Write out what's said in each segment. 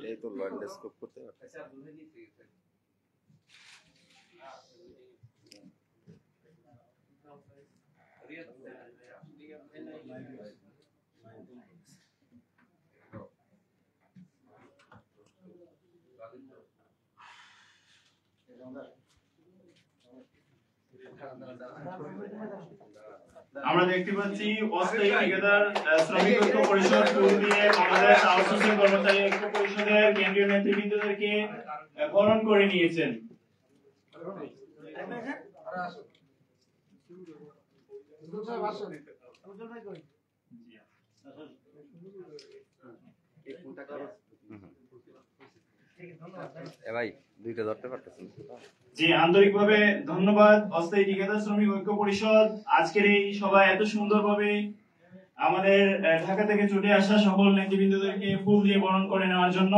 এই তো ল্যান্ডস্কেপ করতে আমরা দেখতে পাচ্ছি অস্থায়ী ঠিকাদার শ্রমিক ঐক্য পরিষদ দিয়ে বাংলাদেশ আউটসোর্সিং কর্মচারী ঐক্য পরিষদের কেন্দ্রীয় নেতৃবৃন্দদেরকে বরণ করে নিয়েছেন। ভাই দুইটা ধরতে পারতেছেন? জি, আন্তরিকভাবে ধন্যবাদ অস্থায়ী ঠিকাদার শ্রমিক ঐক্য পরিষদ আজকের এই সভায় এত সুন্দরভাবে আমাদের ঢাকা থেকে ছুটে আসা সকল নেতৃবৃন্দদেরকে ফুল দিয়ে বরণ করে নেওয়ার জন্য।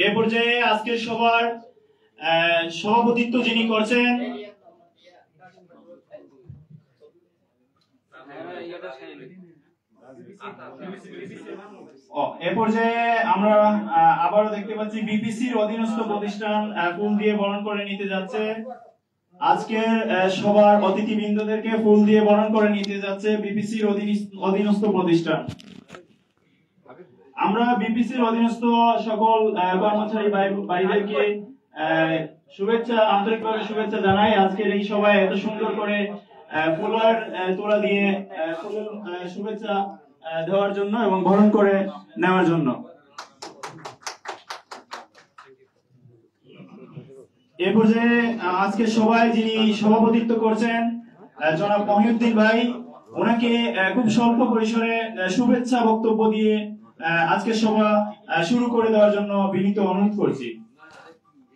এ পর্যায়ে আজকের সভার সভাপতিত্ব যিনি করছেন এ পর্যায়ে আমরা আবারও দেখতে পাচ্ছি বিপিসির অধীনস্থ প্রতিষ্ঠান ফুল দিয়ে বরণ করে নিতে যাচ্ছে। আজকের সবার অতিথিবৃন্দদেরকে ফুল দিয়ে বরণ করে নিতে যাচ্ছে বিপিসির অধীনস্থ প্রতিষ্ঠান। আমরা বিপিসির অধীনস্থ সকল কর্মচারী ভাইদেরকে শুভেচ্ছা, আন্তরিকভাবে শুভেচ্ছা জানাই আজকের এই সভায় এত সুন্দর করে ফুলের তোড়া দিয়ে শুভেচ্ছা দেওয়ার জন্য এবং বরণ করে নেওয়ার জন্য। এ পর্যায়ে আজকে সভায় যিনি সভাপতিত্ব করছেন জনাব মহিউদ্দিন ভাই, ওনাকে খুব স্বল্প পরিসরে শুভেচ্ছা বক্তব্য দিয়ে আজকে সভা শুরু করে দেওয়ার জন্য বিনীত অনুরোধ করছি।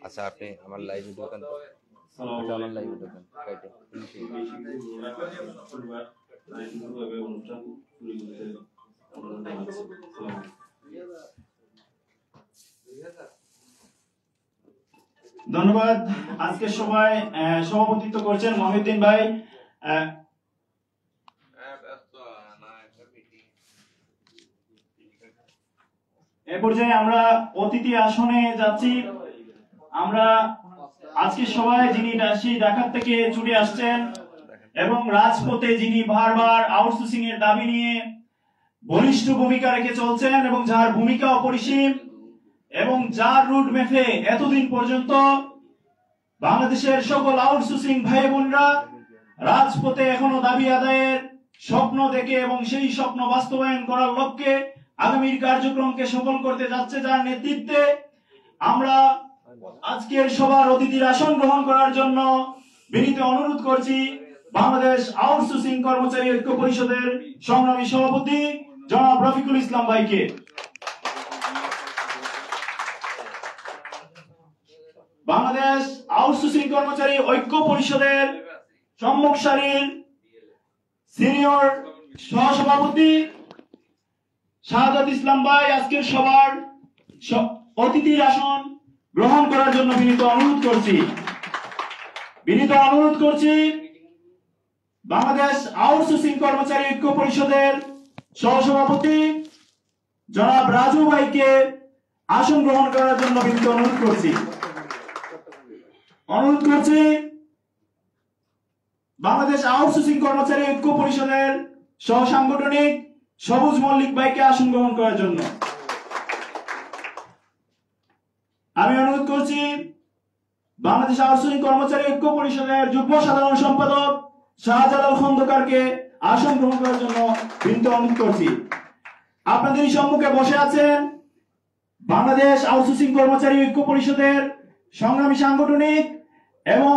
আচ্ছা, আপনি আমার লাইভে ঢোকান। আমার লাইভে ঢোকান। ধন্যবাদ। আজকে সভায় সভাপতিত্ব করছেন মহিউদ্দিন ভাই। এ পর্যায়ে আমরা অতিথি আসনে যাচ্ছি। আমরা আজকে সভায় যিনি ঢাকা থেকে ছুটে আসছেন এবং রাজপথে যিনি বারবার আউটসোর্সিং এর দাবি নিয়ে বলিষ্ঠ ভূমিকা রেখে চলছেন এবং যার ভূমিকা অপরিসীম এবং যার রুট ম্যাপে এতদিন পর্যন্ত বাংলাদেশের সকল আউটসোর্সিং ভাই বোনরা রাজপথে এখনো দাবি আদায়ের স্বপ্ন দেখে এবং সেই স্বপ্ন বাস্তবায়ন করার লক্ষ্যে আগামীর কার্যক্রমকে সফল করতে যাচ্ছে, যার নেতৃত্বে আমরা আজকের সভার অতিথির আসন গ্রহণ করার জন্য বিনীত অনুরোধ করছি বাংলাদেশ আউটসোর্সিং কর্মচারী ঐক্য পরিষদের সংগ্রামী সভাপতি জনাব রফিকুল ইসলাম ভাইকে। বাংলাদেশ আউটসোর্সিং কর্মচারী ঐক্য পরিষদের সম্মুখ সারির সিনিয়র সহসভাপতি শাহাদাত ইসলাম ভাই আজকের সবার অতিথির আসন গ্রহণ করার জন্য বিনীত অনুরোধ করছি বাংলাদেশ আউটসোর্সিং কর্মচারী ঐক্য পরিষদের সহসভাপতি জনাব রাজু ভাইকে আসন গ্রহণ করার জন্য বিনীত অনুরোধ করছি বাংলাদেশ আউটসোর্সিং কর্মচারী ঐক্য পরিষদের সহ সাংগঠনিক সবুজ মল্লিক ভাইকে আসন গ্রহণ করার জন্য আমি অনুরোধ করছি বাংলাদেশ আউটসোর্সিং কর্মচারী ঐক্য পরিষদের যুগ্ম সাধারণ সম্পাদক শাহজালাল খন্দকারকে আসন গ্রহণ করার জন্য বিনীত অনুরোধ করছি। আপনাদের সম্মুখে বসে আছেন বাংলাদেশ আউটসোর্সিং কর্মচারী ঐক্য পরিষদের সংগ্রামী সাংগঠনিক এবং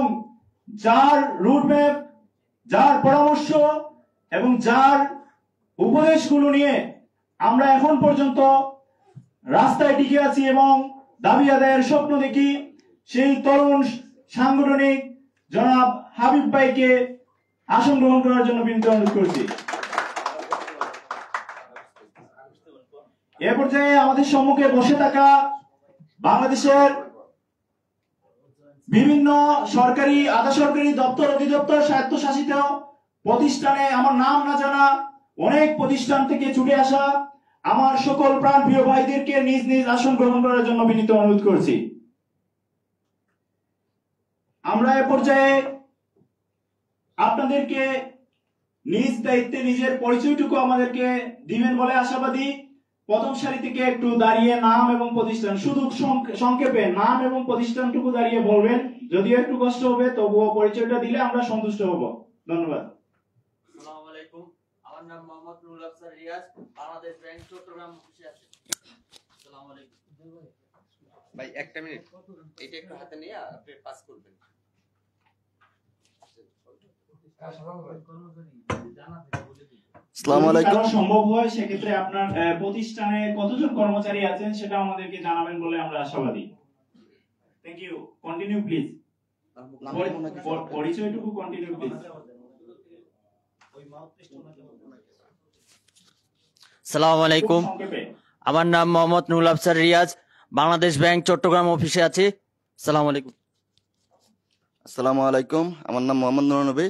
যার রুটম্যাপ, যার পরামর্শ এবং যার উপদেশগুলো নিয়ে আমরা এখন পর্যন্ত রাস্তায় টিকে আছি এবং দাবি আদায়ের স্বপ্ন দেখি, সেই তরুণ সাংগঠনিক জনাব হাবিব ভাইকে আসন গ্রহণ করার জন্য বিনীত অনুরোধ করছি। এ পর্যায়ে আমাদের সম্মুখে বসে থাকা বাংলাদেশের বিভিন্ন সরকারি আধা সরকারি দপ্তর অধিদপ্তর স্বায়ত্তশাসিত প্রতিষ্ঠানে আমার নাম না জানা অনেক প্রতিষ্ঠান থেকে ছুটে আসা আমার সকল প্রাণ প্রিয় ভাইদেরকে নিজ নিজ আসন গ্রহণ করার জন্য বিনীত অনুরোধ করছি। আমরা এ পর্যায়ে আপনাদেরকে নিজ দায়িত্বে নিজের পরিচয়টুকু আমাদেরকে দিবেন বলে আশাবাদী। প্রথম সারি থেকে একটু দাঁড়িয়ে নাম এবং প্রতিষ্ঠান, শুধু সংক্ষেপে নাম এবং প্রতিষ্ঠানটুকু দাঁড়িয়ে বলবেন, যদিও একটু কষ্ট হবে তবুও পরিচয়টা দিলে আমরা সন্তুষ্ট হব। ধন্যবাদ। আসসালামু আলাইকুম, আমার নাম মোহাম্মদ নুরুল আফসার রিয়াজ, বাংলাদেশ ব্যাংক চট্টগ্রাম অফিসে আছি। আসসালামু আলাইকুম ভাই, একটা মিনিট, এটা একটু হাতে নিয়ে আপনি পাস করবেন। আসসালামু আলাইকুম। যদি সম্ভব হয় সেক্ষেত্রে আপনার প্রতিষ্ঠানে কতজন কর্মচারী আছেন সেটা আমাদেরকে জানাবেন বলে আমরা আশাবাদী। Thank you. Continue please. পরিচয়টুকু কন্টিনিউ প্লিজ। আসসালামু আলাইকুম, আমার নাম মোহাম্মদ নুরুল আফসার রিয়াজ, বাংলাদেশ ব্যাংক চট্টগ্রাম অফিসে আছি। আসসালামু আলাইকুম। আসসালামু আলাইকুম, আমার নাম Mohammad Nurul Nabi,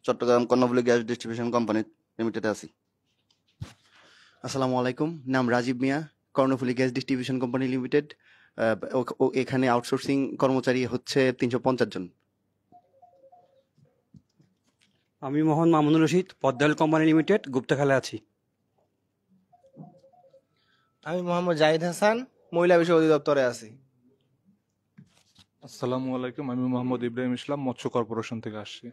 Chattogram Karnaphuli gas Distribution Company লিমিটেডে আছি। আসসালামু আলাইকুম, নাম Rajib Miah, Karnaphuli gas Distribution Company Limited. এখানে আউটসোর্সিং কর্মচারী হচ্ছে 350 জন। আমি মোহাম্মদ মামুনুর রশিদ, পদ্মাল কোম্পানি লিমিটেড, গুপ্তখালে আছি। আমি মোহাম্মদ জাহিদ হাসান, মহিলা বিষয় অধিদপ্তরে আছি। আসসালামু আলাইকুম, আমি মোহাম্মদ ইব্রাহিম ইসলাম, মৎস্য কর্পোরেশন থেকে আসছি।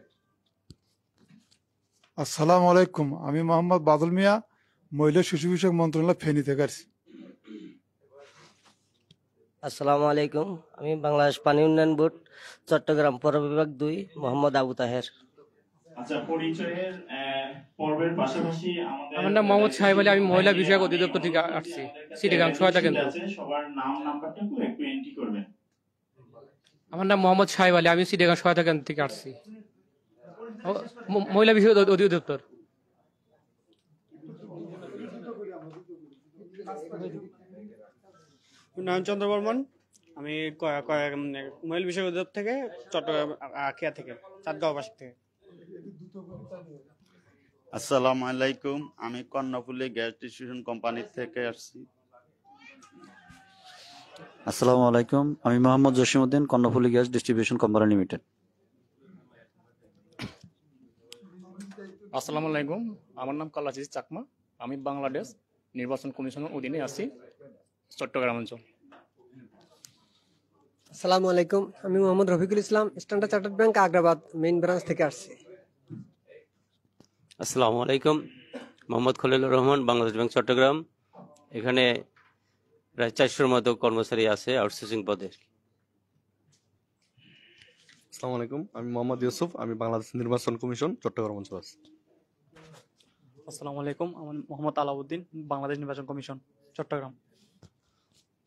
আসসালামু আলাইকুম, আমি মোহাম্মদ বাদল মিয়া, মহিলা শিশু বিষয়ক মন্ত্রণালয় ফেনী থেকে আসছি। আসসালামু আলাইকুম, আমি বাংলাদেশ পানি উন্নয়ন বোর্ড চট্টগ্রাম পৌর বিভাগ 2 মোহাম্মদ আবু তাহের। আচ্ছা, পরিচয়ের পর্বের পাশাপাশি আমার নাম মোহাম্মদ সাহেব আলী, আমি মহিলা বিষয়ক অধিদপ্তর থেকে আসছি, চিটাগাং সহায়তা কেন্দ্র। সবার নাম নাম্বারটুকু একটু এন্ট্রি করবেন। আমার নাম মোহাম্মদ সাহেব আলী, আমি চিটাগাং সহায়তা কেন্দ্র থেকে আসছি, মহিলা বিষয়ক অধিদপ্তর। নারায়ণ চন্দ্র বর্মন, আমি মহিলা বিষয় অধিদপ্তর থেকে, চট্টগ্রাম আখিয়া থেকে, চাঁদগাঁও বাসী থেকে। আসসালামু আলাইকুম, আমি কর্ণফুলী গ্যাস ডিস্ট্রিবিউশন কোম্পানি থেকে আসছি। আসসালামু আলাইকুম, আমি Mohammad Jasimuddin, Karnaphuli gas Distribution Company limited. আসসালামু আলাইকুম, আমার নাম কালাচিজ চাকমা, আমি বাংলাদেশ নির্বাচন কমিশনের অধীনে আছি, চট্টগ্রাম অঞ্চল। আসসালামু আলাইকুম, আমি Mohammad Rafiqul Islam, Standard Chartered Bank Agrabad main branch থেকে আসছি। আসসালামু আলাইকুম, মোহাম্মদ খলিলুর রহমান, বাংলাদেশ ব্যাংক চট্টগ্রাম। এখানে প্রায় 400-র মতো কর্মচারী আছে আউটসোর্সিং পদে। আসসালামু আলাইকুম, আমি মোহাম্মদ ইউসুফ, আমি বাংলাদেশ নির্বাচন কমিশন চট্টগ্রাম অঞ্চল আছি। আসসালামু আলাইকুম, আমার মোহাম্মদ আলাউদ্দিন, বাংলাদেশ নির্বাচন কমিশন চট্টগ্রাম।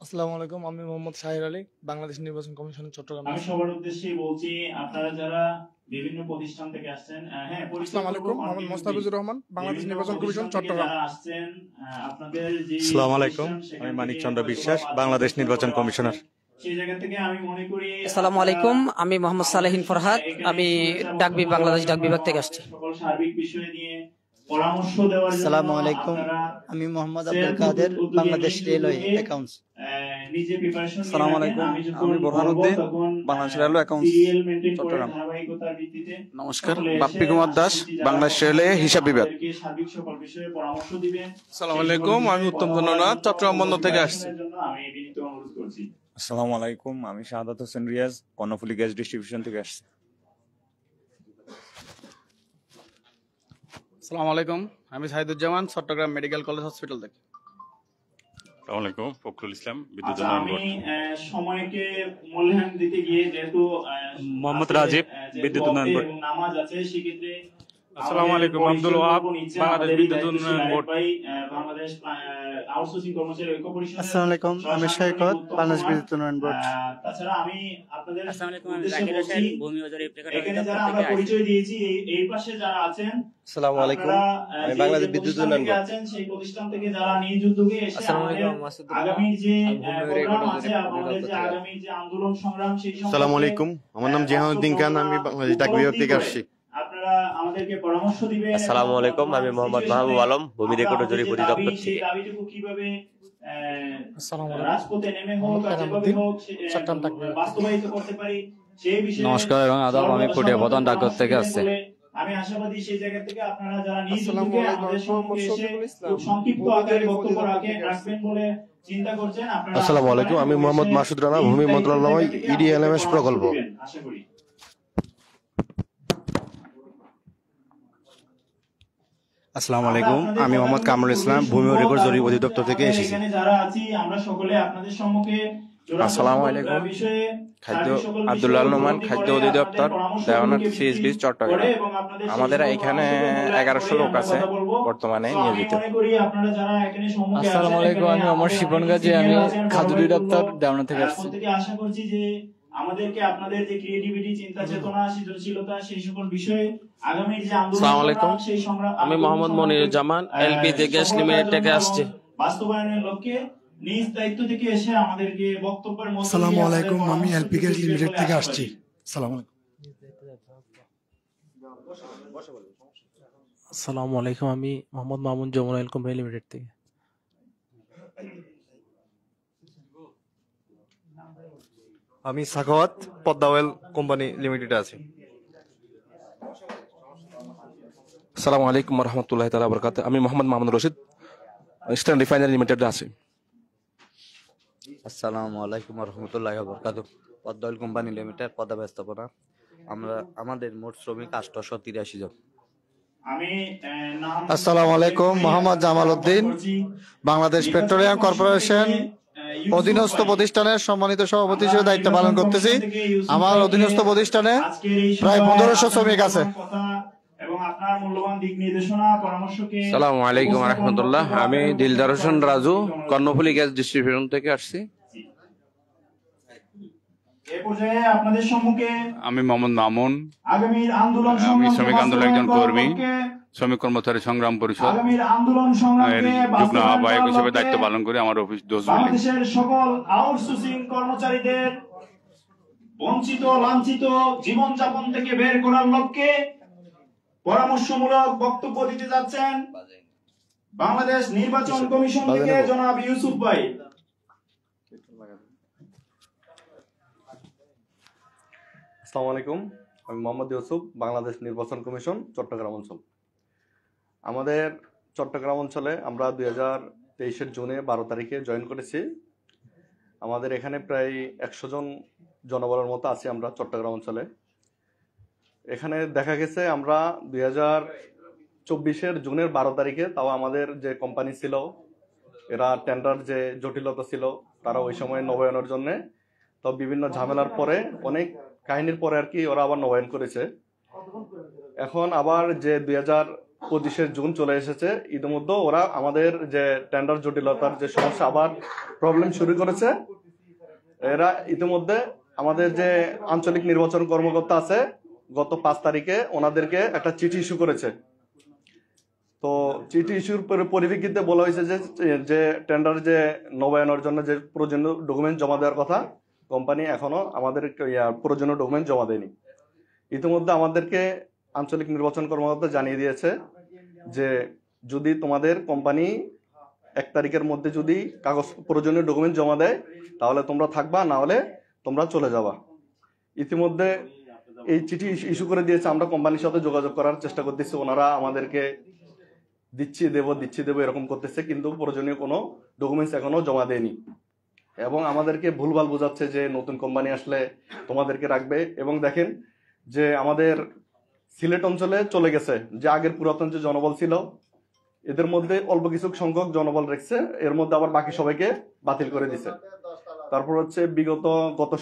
আসসালামু আলাইকুম, আমি মোহাম্মদ শাহির আলী, বাংলাদেশ নির্বাচন কমিশন চট্টগ্রাম। আমি সবার উদ্দেশ্যে বলছি, আপনারা যারা বিভিন্ন প্রতিষ্ঠান থেকে আসছেন, হ্যাঁ, আসসালামু আলাইকুম, মোহাম্মদ মোস্তাফিজুর রহমান, বাংলাদেশ নির্বাচন কমিশন চট্টগ্রাম। আসছেন আপনাদের যে আসসালামু আলাইকুম, আমি মানিক চন্দ্র বিশ্বাস, বাংলাদেশ নির্বাচন কমিশনার। সেই জায়গা থেকে আমি মনে করি। আসসালামু আলাইকুম, আমি মোহাম্মদ সালেহিন ফরহাদ, আমি বাংলাদেশ ডাক বিভাগ থেকে আসছি। সকল সার্বিক বিষয় নিয়ে পরামর্শ দেওয়ার জন্য। আসসালামু আলাইকুম, আমি মোহাম্মদ আব্দুল কাদের, বাংলাদেশ রেলওয়ে অ্যাকাউন্টস। নিজে প্রিপারেশন। আসসালামু আলাইকুম, আমি বোরহানুদ্দিন, বাংলাদেশ রেলওয়ে অ্যাকাউন্টস চট্টগ্রাম। নমস্কার, বাপ্পি কুমার দাস, বাংলাদেশ রেলওয়ে হিসাব বিভাগ। সার্বিক সকল বিষয়ে পরামর্শ দিবেন। আসসালামু আলাইকুম, আমি উত্তম ধন্যবাদ, চট্টগ্রাম বন্দর থেকে আসছি। আমি বিনীত অনুরোধ করছি। আসসালামু আলাইকুম, আমি শাহাদাত হোসেন রিয়াজ, কর্ণফুলী গ্যাস ডিস্ট্রিবিউশন থেকে আসছি। আসসালামু আলাইকুম, আমি Saiduzzaman, Chattogram medical college hospital থেকে। আসসালামু আলাইকুম, ফখরুল ইসলাম, বিদ্যুৎ আচ্ছা, আমি সময়কে মূল্যায়ন দিতে গিয়ে যেহেতু মোহাম্মদ রাজীব, বিদ্যুৎ উন্নয়ন বোর্ড। নামাজ আছে, সেক্ষেত্রে আসসালামু আলাইকুম, আব্দুল ওয়াহাব, বাংলাদেশ বিদ্যুৎ উন্নয়ন বোর্ড। বাংলাদেশ আউটসোর্সিং কর্মচারী ঐক্য পরিষদ। আসসালামু আলাইকুম, আমি সৈকত, বাংলাদেশ বিদ্যুৎ উন্নয়ন বোর্ড। তাছাড়া আমি আপনাদের উদ্দেশ্যে জাকির হোসেন, বলছি, ভূমি অধিকার রেপ্লিকা এখানে যারা আমরা পরিচয় দিয়েছি, এই পাশে যারা আছেন, আসসালামু আলাইকুম, আপনারা আমি যে বাংলাদেশ যে বিদ্যুৎ প্রতিষ্ঠান উন্নয়ন থেকে বোর্ড। আছেন, সেই প্রতিষ্ঠান থেকে যারা নিজ উদ্যোগে এসে আসসালামু আমাদের আলাইকুম, মাসুদুর রহমান, আগামীর যে ভূমি প্রোগ্রাম অধিকার আছে, আমাদের যে আগামীর যে আন্দোলন সংগ্রাম, সেই আসসালামু আলাইকুম, আমার নাম জিহানুদ্দিন খান, আমি বাংলাদেশ ডাক বিভাগ থেকে আসছি। আপনারা আমাদেরকে পরামর্শ দিবেন। আসসালামু আলাইকুম, আমি মোহাম্মদ মাহবুব আলম, ভূমি রেকর্ড ও জরিপ অধিদপ্তর থেকে। সেই দাবিটুকু কিভাবে আসসালামু আলাইকুম, রাজপথে নেমে হোক আর যেভাবে হোক বাস্তবায়িত করতে পারি, সেই বিষয়ে নমস্কার এবং আদাব, আমি পটিয়া প্রধান ডাকঘর থেকে আসছি। আমি আশাবাদী সেই জায়গা থেকে আপনারা যারা নিজ উদ্যোগে আমাদের সঙ্গে এসে খুব সংক্ষিপ্ত আকারে বক্তব্য রাখবেন বলে চিন্তা করছেন। আপনারা আসসালামু আলাইকুম, আমি মোহাম্মদ মাসুদ রানা, ভূমি মন্ত্রণালয় ইডিএলএমএস প্রকল্প। আশা করি। আসসালামু আলাইকুম, আমি মোহাম্মদ কামরুল ইসলাম, ভূমি রেকর্ড জরিপ অধিদপ্তর থেকে এসেছি। এখানে যারা আছি আমরা সকলে আপনাদের সম্মুখে আসসালামু আলাইকুম, আব্দুল্লাহ নোমান, খাদ্য অধিদপ্তর, দেওয়ানার সিএসবি চট্টগ্রাম। আমাদের এখানে 1100 লোক আছে বর্তমানে নিয়োজিত। আসসালামু আলাইকুম, আমি অমর শিপন গাজী, আমি খাদ্য অধিদপ্তর দেওয়ানা থেকে আসছি। আশা করছি যে আমাদেরকে আপনাদের যে ক্রিয়েটিভিটি, চিন্তা চেতনা, সৃজনশীলতা, সেই সকল বিষয়ে আগামী যে আন্দোলন আসসালামু আলাইকুম, সেই সংগ্রাম, আমি Mohammad Moniruzzaman, LPG gas limited থেকে আসছি। বাস্তবায়নের লক্ষ্যে নিজ দায়িত্ব থেকে এসে আমাদেরকে বক্তব্যের মধ্যে আসসালামু আলাইকুম, আমি এলপি গ্যাস লিমিটেড থেকে আসছি। আসসালামু আলাইকুম। আসসালামু আলাইকুম, আমি Mohammad Mamun, Jamuna oil company limited থেকে। আমি সাখাওয়াত, পদ্মা অয়েল কোম্পানি লিমিটেডে আছি। আসসালামু আলাইকুম রহমতুল্লাহ তাআলা বারাকাতুহু, আমি মোহাম্মদ মামুন রশিদ, ইস্টার্ন রিফাইনারি লিমিটেডে আছি। আসসালামু আলাইকুম রহমতুল্লাহ বারাকাতুহু, Padma oil company limited, Padma ব্যবস্থাপনা। আমাদের মোট শ্রমিক 883 জন। আসসালামু আলাইকুম, মোহাম্মদ জামাল উদ্দিন, বাংলাদেশ পেট্রোলিয়াম কর্পোরেশন অধীনস্থ প্রতিষ্ঠানের সম্মানিত সভাপতি হিসেবে দায়িত্ব পালন করতেছি। আমার অধীনস্থ প্রতিষ্ঠানে প্রায় 1500 শ্রমিক আছে। এবং আপনার মূল্যবান দিক নির্দেশনা পরামর্শকে। আসসালামু আলাইকুম রাহমাতুল্লাহ, আমি দিলদার হোসেন রাজু, কর্ণফুলী গ্যাস ডিস্ট্রিবিউশন থেকে আসছি। এই পর্যায়ে আপনাদের সম্মুখে আমি মোহাম্মদ মামুন, আগামীর আন্দোলন আমি শ্রমিক আন্দোলনের একজন কর্মী, শ্রমিক কর্মচারী সংগ্রাম পরিষদ আগামীর আন্দোলন সংগ্রামকে যুগ্ম আহ্বায়ক হিসেবে দায়িত্ব পালন করি। আমার অফিস দোষবিল্ডিং। বাংলাদেশের সকল আউটসোর্সিং কর্মচারীদের বঞ্চিত লাঞ্ছিত জীবনযাপন থেকে বের করার লক্ষ্যে পরামর্শমূলক বক্তব্য দিতে যাচ্ছেন বাংলাদেশ নির্বাচন কমিশন থেকে জনাব ইউসুফ ভাই। আসসালামু আলাইকুম, আমি মোহাম্মদ ইউসুফ, বাংলাদেশ নির্বাচন কমিশন, চট্টগ্রাম অঞ্চল। আমাদের চট্টগ্রাম অঞ্চলে আমরা 2023 জুনে 12 তারিখে জয়েন করেছি। আমাদের এখানে প্রায় 100 জন জনবলের মতো আছি আমরা চট্টগ্রাম অঞ্চলে। এখানে দেখা গেছে আমরা 2024 জুনের 12 তারিখে, তাও আমাদের যে কোম্পানি ছিল এরা টেন্ডার যে জটিলতা ছিল, তারা ওই সময় নবায়নের জন্য তো বিভিন্ন ঝামেলার পরে, অনেক কাহিনীর পরে আর কি ওরা আবার নবায়ন করেছে। এখন আবার যে 2025 জুন চলে এসেছে, ইতিমধ্যে ওরা আমাদের যে টেন্ডার জটিলতার যে সমস্যা আবার প্রবলেম শুরু করেছে। এরা ইতিমধ্যে আমাদের যে আঞ্চলিক নির্বাচন কর্মকর্তা আছে, গত 5 তারিখে ওনাদেরকে একটা চিঠি ইস্যু করেছে। তো চিঠি ইস্যুর পরিপ্রেক্ষিতে বলা হয়েছে যে টেন্ডার যে নবায়নের জন্য যে প্রয়োজনীয় ডকুমেন্ট জমা দেওয়ার কথা, কোম্পানি এখনো আমাদের প্রয়োজনীয় ডকুমেন্ট জমা দেয়নি। ইতিমধ্যে আমাদেরকে আঞ্চলিক নির্বাচন কর্মকর্তা জানিয়ে দিয়েছে যে যদি তোমাদের কোম্পানি 1 তারিখের মধ্যে যদি কাগজ প্রয়োজনীয় ডকুমেন্ট জমা দেয় তাহলে তোমরা থাকবা, না হলে তোমরা চলে যাবা। ইতিমধ্যে এই চিঠি ইস্যু করে দিয়েছে। আমরা কোম্পানির সাথে যোগাযোগ করার চেষ্টা করতেছি, ওনারা আমাদেরকে দিচ্ছি দেবো এরকম করতেছে, কিন্তু প্রয়োজনীয় কোনো ডকুমেন্টস এখনো জমা দেয়নি এবং আমাদেরকে ভুলভাল বোঝাচ্ছে যে নতুন কোম্পানি আসলে তোমাদেরকে রাখবে। এবং দেখেন যে আমাদের সিলেট অঞ্চলে চলে গেছে যে আগের পুরাতন যে জনবল ছিল, এদের মধ্যে অল্প কিছু সংখ্যক জনবল রেখেছে, এর মধ্যে আবার বাকি সবাইকে বাতিল করে দিছে। তারপর হচ্ছে গত